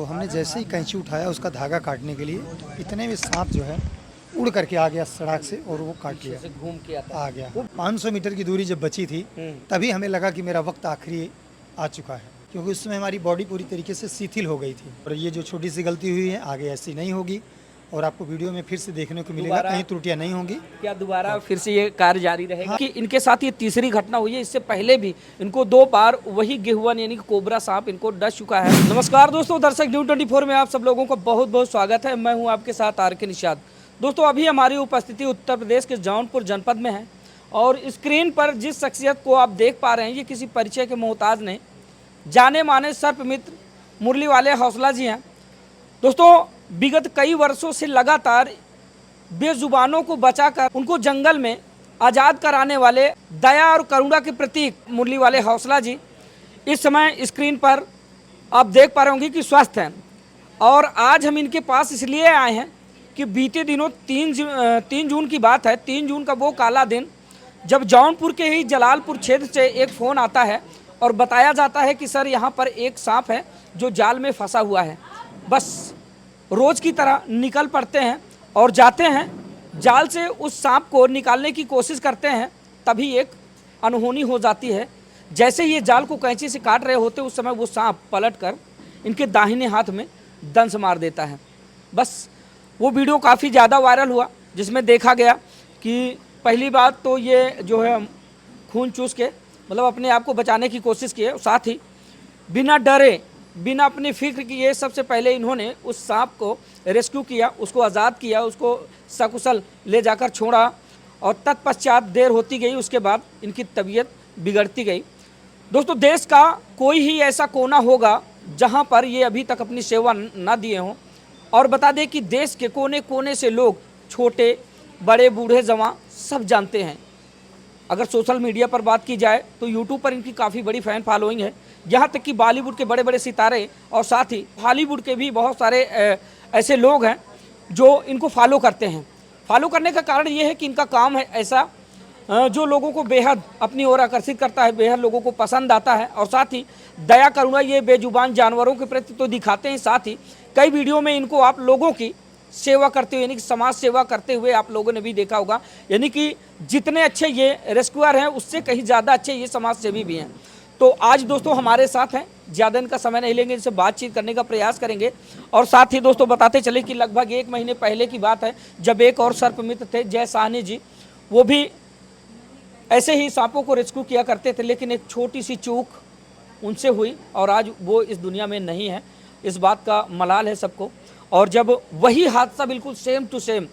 तो हमने जैसे ही कैंची उठाया उसका धागा काटने के लिए, इतने में सांप जो है उड़ करके आ गया सड़क से और वो काट लिया, घूम के आ गया। 500 मीटर की दूरी जब बची थी तभी हमें लगा कि मेरा वक्त आखिरी आ चुका है, क्योंकि उस समय हमारी बॉडी पूरी तरीके से शिथिल हो गई थी। और ये जो छोटी सी गलती हुई है आगे ऐसी नहीं होगी और आपको वीडियो में फिर से देखने को मिलेगा, कहीं त्रुटियां नहीं होंगी। क्या दोबारा फिर से ये कार्य जारी रहेगा? कि इनके साथ ये तीसरी घटना हुई है, इससे पहले भी इनको 2 बार वही गेहुआ यानी कि कोबरा सांप इनको डस चुका है। नमस्कार दोस्तों, दर्शक न्यूज़ 24 में आप सब लोगों का बहुत बहुत स्वागत है। मैं हूं आपके साथ आर के निषाद। दोस्तों, अभी हमारी उपस्थिति उत्तर प्रदेश के जौनपुर जनपद में है और स्क्रीन पर जिस शख्सियत को आप देख पा रहे हैं ये किसी परिचय के मोहताज नहीं, जाने माने सर्प मित्र मुरली वाले हौसला जी हैं। दोस्तों, विगत कई वर्षों से लगातार बेजुबानों को बचाकर उनको जंगल में आज़ाद कराने वाले दया और करुणा के प्रतीक मुरली वाले हौसला जी इस समय स्क्रीन पर आप देख पा रहे होंगे कि स्वस्थ हैं। और आज हम इनके पास इसलिए आए हैं कि बीते दिनों 3 जून की बात है। 3 जून का वो काला दिन जब जौनपुर के ही जलालपुर क्षेत्र से एक फ़ोन आता है और बताया जाता है कि सर यहाँ पर एक सांप है जो जाल में फंसा हुआ है। बस रोज़ की तरह निकल पड़ते हैं और जाते हैं, जाल से उस सांप को निकालने की कोशिश करते हैं। तभी एक अनहोनी हो जाती है। जैसे ये जाल को कैंची से काट रहे होते उस समय वो सांप पलटकर इनके दाहिने हाथ में दंश मार देता है। बस वो वीडियो काफ़ी ज़्यादा वायरल हुआ, जिसमें देखा गया कि पहली बात तो ये जो है खून चूस के मतलब अपने आप को बचाने की कोशिश की है, साथ ही बिना डरे बिना अपनी फिक्र किए सबसे पहले इन्होंने उस सांप को रेस्क्यू किया, उसको आज़ाद किया, उसको सकुशल ले जाकर छोड़ा और तत्पश्चात देर होती गई, उसके बाद इनकी तबीयत बिगड़ती गई। दोस्तों, देश का कोई ही ऐसा कोना होगा जहां पर ये अभी तक अपनी सेवा ना दिए हों। और बता दें कि देश के कोने कोने से लोग, छोटे बड़े बूढ़े जवान सब जानते हैं। अगर सोशल मीडिया पर बात की जाए तो यूट्यूब पर इनकी काफ़ी बड़ी फ़ैन फॉलोइंग है। यहाँ तक कि बॉलीवुड के बड़े बड़े सितारे और साथ ही हॉलीवुड के भी बहुत सारे ऐसे लोग हैं जो इनको फॉलो करते हैं। फॉलो करने का कारण ये है कि इनका काम है ऐसा जो लोगों को बेहद अपनी ओर आकर्षित करता है, बेहद लोगों को पसंद आता है। और साथ ही दया करुणा ये बेजुबान जानवरों के प्रति तो दिखाते हैं, साथ ही कई वीडियो में इनको आप लोगों की सेवा करते हुए यानी कि समाज सेवा करते हुए आप लोगों ने भी देखा होगा। यानी कि जितने अच्छे ये रेस्क्यूअर हैं उससे कहीं ज़्यादा अच्छे ये समाज सेवी भी हैं। तो आज दोस्तों हमारे साथ हैं, ज़्यादा इनका समय नहीं लेंगे, इनसे बातचीत करने का प्रयास करेंगे। और साथ ही दोस्तों बताते चले कि लगभग 1 महीने पहले की बात है जब एक और सर्प मित्र थे जय साहनी जी, वो भी ऐसे ही सांपों को रेस्क्यू किया करते थे, लेकिन एक छोटी सी चूक उनसे हुई और आज वो इस दुनिया में नहीं है। इस बात का मलाल है सबको। और जब वही हादसा बिल्कुल सेम टू सेम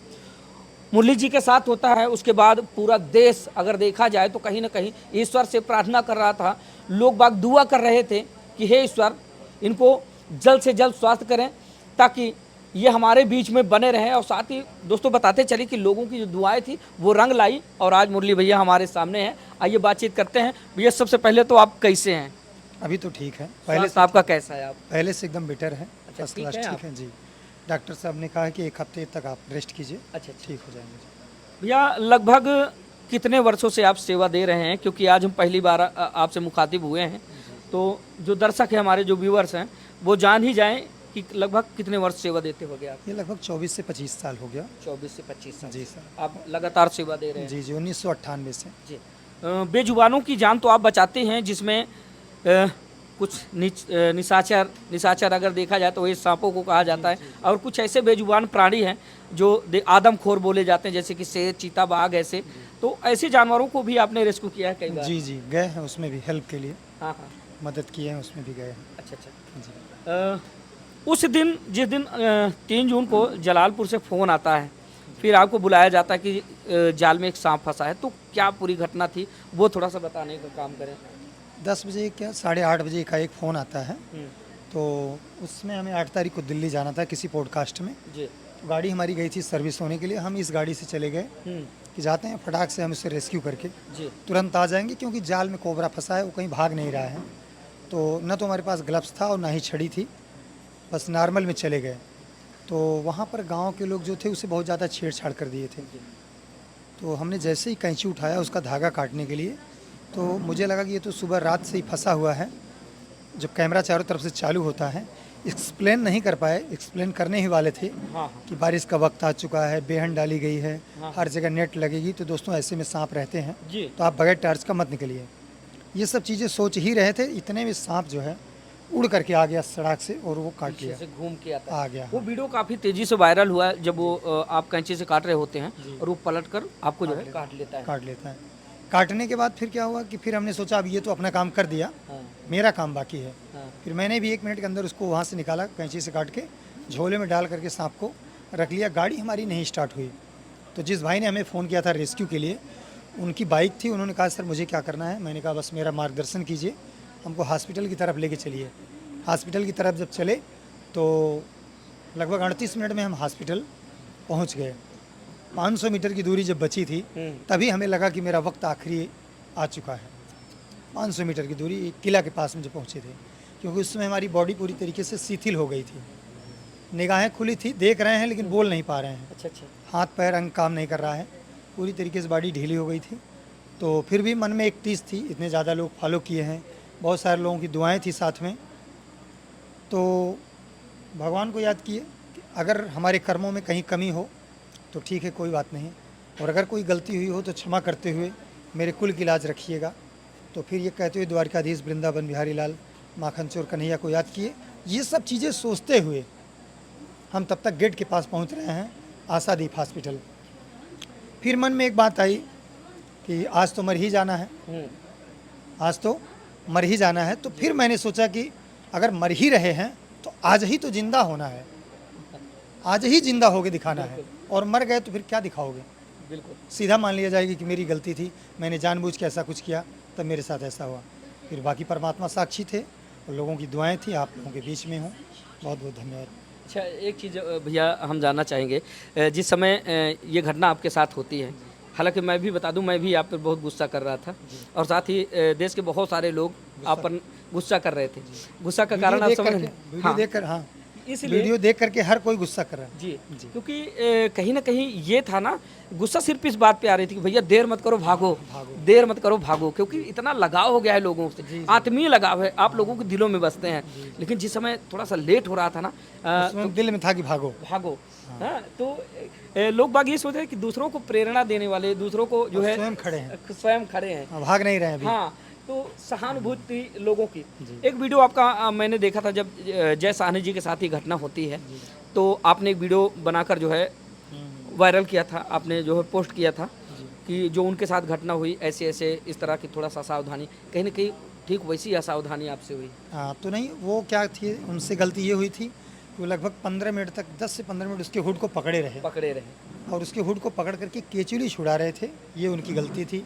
मुरली जी के साथ होता है, उसके बाद पूरा देश अगर देखा जाए तो कहीं ना कहीं ईश्वर से प्रार्थना कर रहा था, लोग बाग दुआ कर रहे थे कि हे ईश्वर इनको जल्द से जल्द स्वास्थ्य करें ताकि ये हमारे बीच में बने रहें। और साथ ही दोस्तों बताते चले कि लोगों की जो दुआएं थी वो रंग लाई और आज मुरली भैया हमारे सामने हैं। आइए बातचीत करते हैं। भैया सबसे पहले तो आप कैसे हैं? अभी तो ठीक है, पहले से आपका कैसा है? आप पहले से एकदम बेटर है, अच्छा, फर्स्ट क्लास ठीक है जी। डॉक्टर साहब ने कहा कि 1 हफ्ते तक आप रेस्ट कीजिए, अच्छा ठीक हो जाएंगे। भैया लगभग कितने वर्षों से आप सेवा दे रहे हैं? क्योंकि आज हम पहली बार आपसे मुखातिब हुए हैं, तो जो दर्शक हैं हमारे, जो व्यूअर्स हैं, वो जान ही जाएं कि लगभग कितने वर्ष सेवा देते हो गए आप? ये लगभग 24 से 25 साल हो गया। 24 से 25 साल जी सर। आप लगातार सेवा दे रहे हैं? जी जी, 1998 से। जी। बेजुबानों की जान तो आप बचाते हैं, जिसमें कुछ निशाचर अगर देखा जाए तो ये सांपों को कहा जाता है, और कुछ ऐसे बेजुबान प्राणी हैं जो आदमखोर बोले जाते हैं, जैसे कि शेर, चीता, बाघ, ऐसे। तो ऐसे जानवरों को भी आपने रेस्क्यू किया है कई बार? जी जी, गए हैं उसमें भी हेल्प के लिए। हाँ हाँ, मदद किए हैं, उसमें भी गए हैं। अच्छा अच्छा जी। उस दिन जिस दिन 3 जून को जलालपुर से फ़ोन आता है, फिर आपको बुलाया जाता है कि जाल में एक सांप फंसा है, तो क्या पूरी घटना थी वो थोड़ा सा बताने का काम करें। 10 बजे क्या 8:30 बजे का एक फ़ोन आता है, तो उसमें हमें 8 तारीख को दिल्ली जाना था किसी पॉडकास्ट में। जी। तो गाड़ी हमारी गई थी सर्विस होने के लिए, हम इस गाड़ी से चले गए कि जाते हैं फटाक से हम उसे रेस्क्यू करके जी। तुरंत आ जाएंगे, क्योंकि जाल में कोबरा फंसा है, वो कहीं भाग नहीं रहा है। तो न तो हमारे पास ग्लव्स था और ना ही छड़ी थी, बस नॉर्मल में चले गए। तो वहाँ पर गांव के लोग जो थे उसे बहुत ज़्यादा छेड़छाड़ कर दिए थे। तो हमने जैसे ही कैंची उठाया उसका धागा काटने के लिए, तो मुझे लगा कि ये तो सुबह रात से ही फंसा हुआ है। जब कैमरा चारों तरफ से चालू होता है, एक्सप्लेन नहीं कर पाए, एक्सप्लेन करने ही वाले थे हाँ कि बारिश का वक्त आ चुका है, बेहन डाली गई है, हाँ। हर जगह नेट लगेगी, तो दोस्तों ऐसे में सांप रहते हैं, जी। तो आप बगैर टार्च का मत निकलिए। ये सब चीज़ें सोच ही रहे थे, इतने में सांप जो है उड़ करके आ गया सड़क से और वो काट पीछे लिया, से घूम के आता है। आ गया। वो वीडियो काफी तेजी से वायरल हुआ है, जब वो आप कैंची से काट रहे होते हैं और वो पलट कर आपको जो है काट लेता है। काट लेता है। काटने के बाद फिर क्या हुआ कि फिर हमने सोचा अब ये तो अपना काम कर दिया, हाँ मेरा काम बाकी है। हाँ फिर मैंने भी 1 मिनट के अंदर उसको वहाँ से निकाला, कैंची से काट के झोले में डाल करके सांप को रख लिया। गाड़ी हमारी नहीं स्टार्ट हुई, तो जिस भाई ने हमें फ़ोन किया था रेस्क्यू के लिए, उनकी बाइक थी, उन्होंने कहा सर मुझे क्या करना है। मैंने कहा बस मेरा मार्गदर्शन कीजिए, हमको हॉस्पिटल की तरफ लेके चलिए। हॉस्पिटल की तरफ जब चले तो लगभग 38 मिनट में हम हॉस्पिटल पहुँच गए। 500 मीटर की दूरी जब बची थी तभी हमें लगा कि मेरा वक्त आखिरी आ चुका है। 500 मीटर की दूरी एक किला के पास में जब पहुँचे थे, क्योंकि उस समय हमारी बॉडी पूरी तरीके से शिथिल हो गई थी, निगाहें खुली थी, देख रहे हैं लेकिन बोल नहीं पा रहे हैं, अच्छा अच्छा। हाथ पैर अंग काम नहीं कर रहा है, पूरी तरीके से बॉडी ढीली हो गई थी। तो फिर भी मन में एक टीस थी, इतने ज़्यादा लोग फॉलो किए हैं, बहुत सारे लोगों की दुआएं थी साथ में, तो भगवान को याद किए कि अगर हमारे कर्मों में कहीं कमी हो तो ठीक है, कोई बात नहीं, और अगर कोई गलती हुई हो तो क्षमा करते हुए मेरे कुल की लाज रखिएगा। तो फिर ये कहते हुए द्वारकाधीश वृंदावन बिहारी लाल माखन चोर कन्हैया को याद किए। ये सब चीज़ें सोचते हुए हम तब तक गेट के पास पहुंच रहे हैं, आशादीप हॉस्पिटल। फिर मन में एक बात आई कि आज तो मर ही जाना है, आज तो मर ही जाना है। तो फिर मैंने सोचा कि अगर मर ही रहे हैं तो आज ही तो जिंदा होना है, आज ही जिंदा होके दिखाना है, और मर गए तो फिर क्या दिखाओगे। बिल्कुल सीधा मान लिया जाएगी कि मेरी गलती थी, मैंने जानबूझ के ऐसा कुछ किया, तब मेरे साथ ऐसा हुआ। फिर बाकी परमात्मा साक्षी थे और लोगों की दुआएं थी, आप लोगों के बीच में हूँ। बहुत बहुत धन्यवाद। अच्छा, एक चीज़ भैया हम जानना चाहेंगे, जिस समय ये घटना आपके साथ होती है, हालांकि मैं भी बता दूं, मैं भी आप पर बहुत गुस्सा कर रहा था और साथ ही देश के बहुत सारे लोग आप पर गुस्सा कर रहे थे। गुस्सा का कारण आप समझ रहे हैं? वीडियो देख कर, हाँ, इसलिए वीडियो देख करके हर कोई गुस्सा कर रहा है। जी क्योंकि कहीं ना कहीं ये था ना, गुस्सा सिर्फ इस बात पे आ रही थी कि भैया देर मत करो, भागो, देर मत करो, भागो, क्योंकि इतना लगाव हो गया है लोगों से, आत्मीय लगाव है, आप लोगों के दिलों में बसते हैं। लेकिन जिस समय थोड़ा सा लेट हो रहा था ना, उसमें दिल में था कि भागो भागो, हाँ, तो लोग बाग ये सोच रहे हैं कि दूसरों को प्रेरणा देने वाले, दूसरों को जो है स्वयं खड़े हैं, भाग नहीं रहे हैं अभी। हाँ, तो सहानुभूति लोगों की। एक वीडियो आपका मैंने देखा था, जब जय साहनी जी के साथ ही घटना होती है, तो आपने एक वीडियो बनाकर जो है वायरल किया था, आपने जो है पोस्ट किया था कि जो उनके साथ घटना हुई ऐसे ऐसे, इस तरह की थोड़ा सा सावधानी, कहीं ना कहीं ठीक वैसी असावधानी आपसे हुई। हाँ, तो नहीं, वो क्या थी, उनसे गलती ये हुई थी, वो लगभग 15 मिनट तक, 10 से 15 मिनट उसके हुड को पकड़े रहे और उसके हुड को पकड़ करके केचुली छुड़ा रहे थे। ये उनकी गलती थी,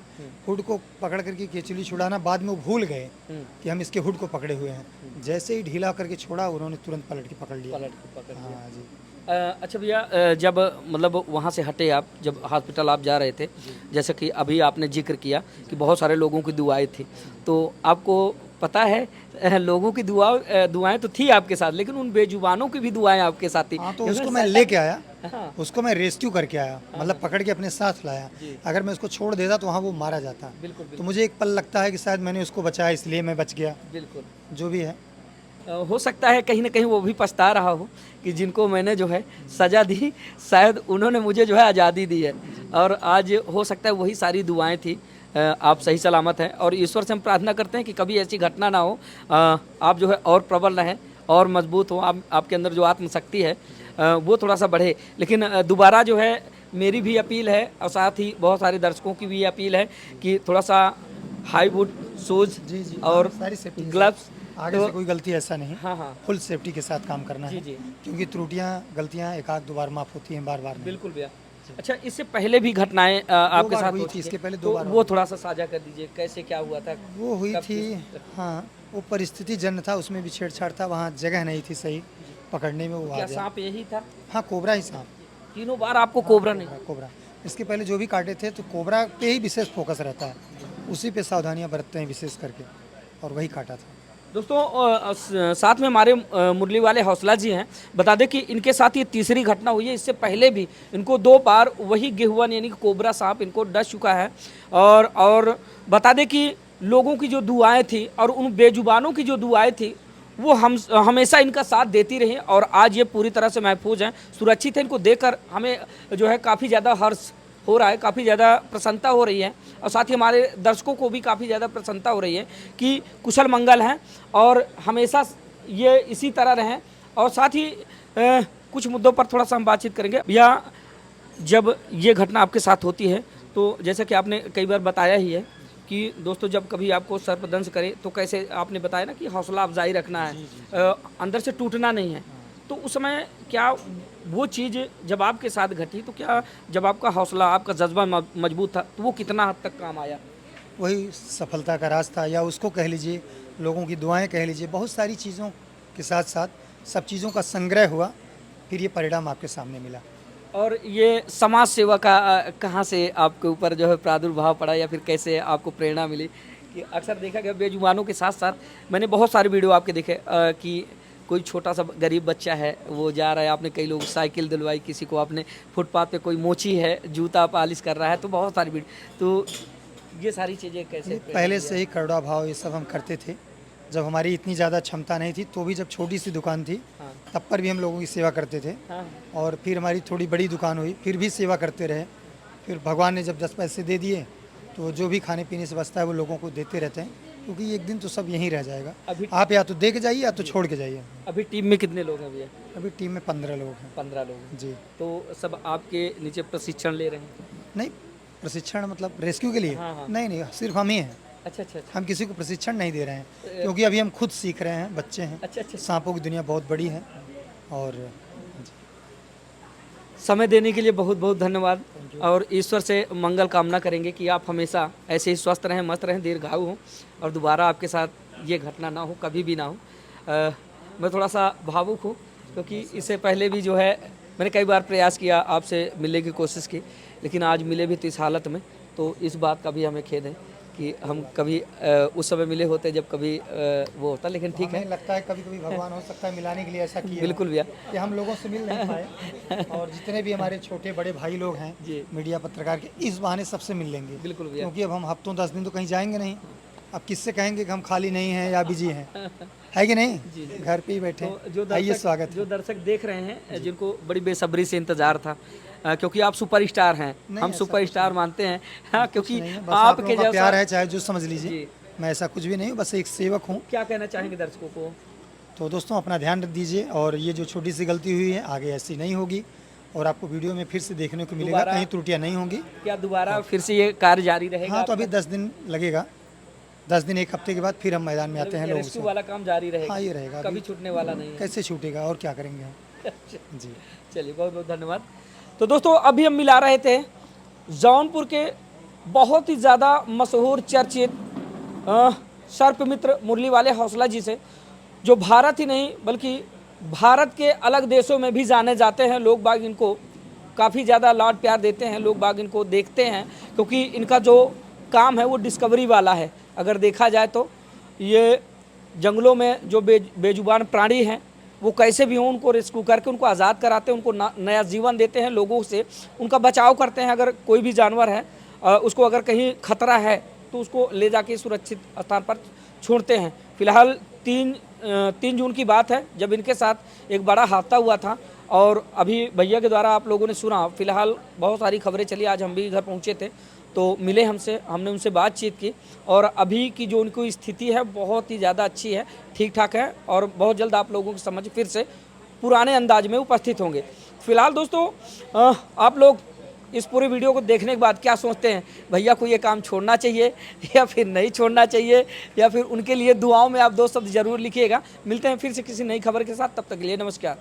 हुड को पकड़ करके केचुली छुड़ाना। बाद में वो भूल गए कि हम इसके हुड को पकड़े हुए हैं। जैसे ही ढीला करके छोड़ा, उन्होंने तुरंत पलट के पकड़ लिया। हाँ जी। अच्छा भैया, जब मतलब वहाँ से हटे आप, जब हॉस्पिटल आप जा रहे थे, जैसे कि अभी आपने जिक्र किया कि बहुत सारे लोगों की दुआएं थी, तो आपको पता है लोगों की दुआएं तो थी आपके साथ, लेकिन उन बेजुबानों की भी दुआएं आपके साथ थी। हाँ, तो उसको मैं लेके आया, हाँ, उसको मैं रेस्क्यू करके आया, मतलब पकड़ के अपने साथ लाया। अगर मैं उसको छोड़ देता तो वहाँ वो मारा जाता। बिल्कुल तो मुझे एक पल लगता है कि शायद मैंने उसको बचाया, इसलिए मैं बच गया। बिल्कुल, जो भी है, हो सकता है कहीं ना कहीं वो भी पछता रहा हो कि जिनको मैंने जो है सज़ा दी, शायद उन्होंने मुझे जो है आज़ादी दी है, और आज हो सकता है वही सारी दुआएं थी। आप सही सलामत हैं, और ईश्वर से हम प्रार्थना करते हैं कि कभी ऐसी घटना ना हो, आप जो है और प्रबल रहें और मजबूत हो, आपके अंदर जो आत्मशक्ति है वो थोड़ा सा बढ़े। लेकिन दोबारा जो है मेरी भी अपील है, और साथ ही बहुत सारे दर्शकों की भी अपील है कि थोड़ा सा हाई बूट शूज़ और सारी सेफ्टी, ग्लव्स, आगे से कोई गलती ऐसा नहीं, हाँ, फुल सेफ्टी के साथ काम करना है। जी, क्योंकि त्रुटियां, गलतियां एक आध दो बार माफ होती हैं, बार बार नहीं। बिल्कुल भैया। अच्छा, इससे पहले भी घटनाएं आपके साथ हुई थी? इसके पहले तो 2 बार वो थोड़ा सा साझा कर दीजिए, कैसे क्या हुआ था? वो हुई कब थी। किस- हाँ, वो परिस्थिति जन्य था, उसमें भी छेड़छाड़ था, वहाँ जगह नहीं थी सही पकड़ने में, वो आ क्या गया। सांप यही था? हाँ, कोबरा ही सांप, तीनों बार आपको कोबरा नहीं? कोबरा। इसके पहले जो भी काटे थे तो कोबरा पे ही विशेष फोकस रहता है, उसी पे सावधानियां बरतते हैं विशेष करके, और वही काटा था। दोस्तों, साथ में हमारे मुरली वाले हौसला जी हैं। बता दें कि इनके साथ ये तीसरी घटना हुई है, इससे पहले भी इनको 2 बार वही गेहुअन यानी कि कोबरा सांप इनको डस चुका है। और बता दें कि लोगों की जो दुआएं थी और उन बेजुबानों की जो दुआएं थी, वो हम हमेशा इनका साथ देती रही और आज ये पूरी तरह से महफूज हैं, सुरक्षित हैं। इनको देखकर हमें जो है काफ़ी ज़्यादा हर्ष हो रहा है, काफ़ी ज़्यादा प्रसन्नता हो रही है और साथ ही हमारे दर्शकों को भी काफ़ी ज़्यादा प्रसन्नता हो रही है कि कुशल मंगल हैं और हमेशा ये इसी तरह रहें। और साथ ही कुछ मुद्दों पर थोड़ा सा हम बातचीत करेंगे। भैया, जब ये घटना आपके साथ होती है तो जैसा कि आपने कई बार बताया ही है कि दोस्तों जब कभी आपको सर्पदंश करे तो कैसे आपने बताया ना कि हौसला अफजाई रखना है, अंदर से टूटना नहीं है। तो उस समय क्या वो चीज़ जब आपके साथ घटी तो क्या जब आपका हौसला, आपका जज्बा मजबूत था तो वो कितना हद तक काम आया? वही सफलता का राज था, या उसको कह लीजिए, लोगों की दुआएं कह लीजिए, बहुत सारी चीज़ों के साथ साथ सब चीज़ों का संग्रह हुआ, फिर ये परिणाम आपके सामने मिला। और ये समाज सेवा का कहाँ से आपके ऊपर जो है प्रादुर्भाव पड़ा या फिर कैसे आपको प्रेरणा मिली? कि अक्सर देखा गया बेजुबानों के साथ साथ मैंने बहुत सारे वीडियो आपके देखे कि कोई छोटा सा गरीब बच्चा है वो जा रहा है, आपने कई लोग साइकिल दिलवाई, किसी को आपने फुटपाथ पे कोई मोची है जूता पॉलिश कर रहा है, तो बहुत सारी वीडियो। तो ये सारी चीज़ें कैसे? पहले से ही करुणा भाव ये सब हम करते थे। जब हमारी इतनी ज़्यादा क्षमता नहीं थी तो भी, जब छोटी सी दुकान थी हाँ तब पर भी हम लोगों की सेवा करते थे। हाँ और फिर हमारी थोड़ी बड़ी दुकान हुई, फिर भी सेवा करते रहे। फिर भगवान ने जब 10 पैसे दे दिए तो जो भी खाने पीने से बचता है वो लोगों को देते रहते हैं, क्योंकि एक दिन तो सब यहीं रह जाएगा। अभी आप या तो दे के जाइए या तो छोड़ के जाइए। अभी टीम में कितने लोग हैं भैया? अभी टीम में 15 लोग हैं। 15 लोग हैं। जी। तो सब आपके नीचे प्रशिक्षण ले रहे हैं? नहीं, प्रशिक्षण मतलब रेस्क्यू के लिए? हाँ, हाँ। नहीं, सिर्फ हम ही हैं। अच्छा अच्छा अच्छा हम किसी को प्रशिक्षण नहीं दे रहे हैं, क्योंकि अभी हम खुद सीख रहे हैं, बच्चे हैं। अच्छा अच्छा। सांपों की दुनिया बहुत बड़ी है। और समय देने के लिए बहुत बहुत धन्यवाद और ईश्वर से मंगल कामना करेंगे कि आप हमेशा ऐसे ही स्वस्थ रहें, मस्त रहें, दीर्घायु हों और दोबारा आपके साथ ये घटना ना हो, कभी भी ना हो। मैं थोड़ा सा भावुक हूँ क्योंकि इससे पहले भी जो है मैंने कई बार प्रयास किया, आपसे मिलने की कोशिश की, लेकिन आज मिले भी तो इस हालत में, तो इस बात का भी हमें खेद है कि हम कभी उस समय मिले होते जब कभी वो होता, लेकिन ठीक है। हमें लगता है कभी कभी भगवान हो सकता है मिलाने के लिए ऐसा किया। बिल्कुल भैया। कि हम लोगों से मिल नहीं पाए, और जितने भी हमारे छोटे बड़े भाई लोग हैं जी। मीडिया पत्रकार के, इस बहाने सबसे मिल लेंगे। बिल्कुल भैया। क्योंकि अब हम हफ्तों 10 दिन तो कहीं जाएंगे नहीं। अब किससे कहेंगे कि हम खाली नहीं हैं या बिजी हैं, है कि नहीं? जी, जी। घर पे ही बैठे। तो आइए, स्वागत है। जो दर्शक देख रहे हैं जिनको बड़ी बेसब्री से इंतजार था, क्योंकि आप सुपरस्टार हैं, नहीं, हम ऐसा सुपरस्टार मानते हैं। हाँ, क्योंकि नहीं है, बस आप आपके लोगों का जैसा प्यार है, चाहे जो समझ लीजिए। जी। मैं ऐसा कुछ भी नहीं हूँ, बस एक सेवक हूँ। क्या कहना चाहेंगे दर्शकों को? तो दोस्तों अपना ध्यान दीजिए, और ये जो छोटी सी गलती हुई है आगे ऐसी नहीं होगी, और आपको वीडियो में फिर से देखने को मिलेगा, दोबारा- कहीं त्रुटियां नहीं होंगी। क्या दोबारा फिर से ये कार्य जारी रहेगा? हाँ, तो अभी 10 दिन लगेगा, 10 दिन 1 हफ्ते के बाद फिर हम मैदान में आते हैं लोगों रेस्क्यू से। वाला काम जारी रहेगा? हाँ, ये रहेगा। कभी अभी छूटने वाला नहीं है। कैसे छूटेगा, और क्या करेंगे हम। जी। चलिए, बहुत बहुत धन्यवाद। तो दोस्तों अभी हम मिला रहे थे जौनपुर के बहुत ही ज़्यादा मशहूर चर्चित सर्प मित्र मुरली वाले हौसला जी से, जो भारत ही नहीं बल्कि भारत के अलग देशों में भी जाने जाते हैं। लोग बाग इनको काफ़ी ज़्यादा लाड प्यार देते हैं, लोग बाग इनको देखते हैं, क्योंकि इनका जो काम है वो डिस्कवरी वाला है। अगर देखा जाए तो ये जंगलों में जो बेजुबान प्राणी हैं वो कैसे भी हों उनको रेस्क्यू करके उनको आज़ाद कराते हैं, उनको नया जीवन देते हैं, लोगों से उनका बचाव करते हैं। अगर कोई भी जानवर है उसको अगर कहीं खतरा है तो उसको ले जाके सुरक्षित स्थान पर छोड़ते हैं। फिलहाल 3 जून की बात है जब इनके साथ एक बड़ा हादसा हुआ था, और अभी भैया के द्वारा आप लोगों ने सुना। फिलहाल बहुत सारी खबरें चली, आज हम भी घर पहुँचे थे तो मिले हमसे, हमने उनसे बातचीत की, और अभी की जो उनकी स्थिति है बहुत ही ज़्यादा अच्छी है, ठीक ठाक है, और बहुत जल्द आप लोगों की समझ फिर से पुराने अंदाज में उपस्थित होंगे। फिलहाल दोस्तों आप लोग इस पूरे वीडियो को देखने के बाद क्या सोचते हैं? भैया को ये काम छोड़ना चाहिए या फिर नहीं छोड़ना चाहिए, या फिर उनके लिए दुआओं में आप 2 शब्द जरूर लिखिएगा। मिलते हैं फिर से किसी नई खबर के साथ, तब तक के लिए नमस्कार।